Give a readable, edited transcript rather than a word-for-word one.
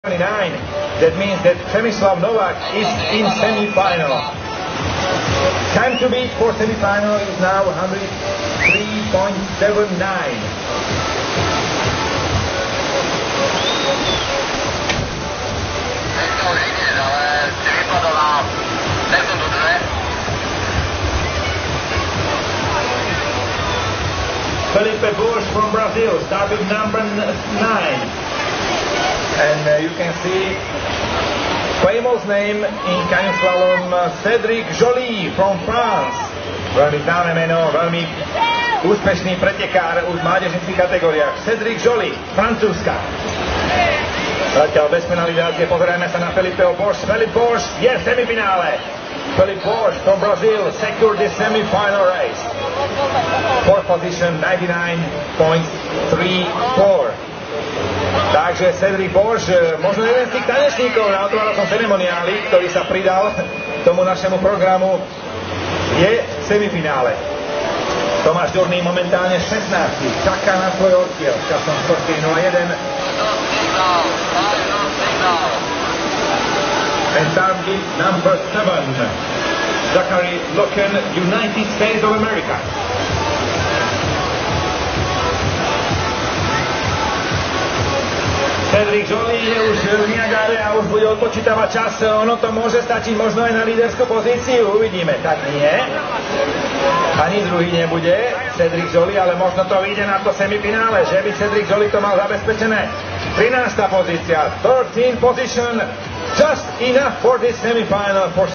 29. That means that Przemysław Novák is in semi-final. Time to beat for semi-final is now 103.79. Felipe Bush from Brazil, starting number 9. And you can see famous name in Canyon Slalom, Cédric Joly from France. Veľmi známe meno, veľmi úspešný pretekár už v mládežnických kategóriách. Cédric Joly, Francúzska. Zatiaľ bez penalizácie, pozerajme sa na Felipeho Bush. Felipe Bush je v semifinále. Felipe Bush from Brazil secured the semi-final race. Fourth position, 99.34. Takže Cédric Bush, možno jeden z tých tanečníkov na otváracom ceremoniáli, ktorý sa pridal k tomu našemu programu, je v semifinále. Tomáš Durný momentálne 16. Čaká na svoj oddiel časom 4:01. And target number 7, Zachary Loken, United States of America. Cédric Joly je už v Niagare a už bude odpočítavať čas. Ono to môže stačiť možno aj na líderskú pozíciu. Uvidíme. Tak nie. Ani druhý nebude Cédric Joly, ale možno to vyjde na to semifinále, že by Cédric Joly to mal zabezpečené. 13. pozícia, 13th position, just enough for this semifinal.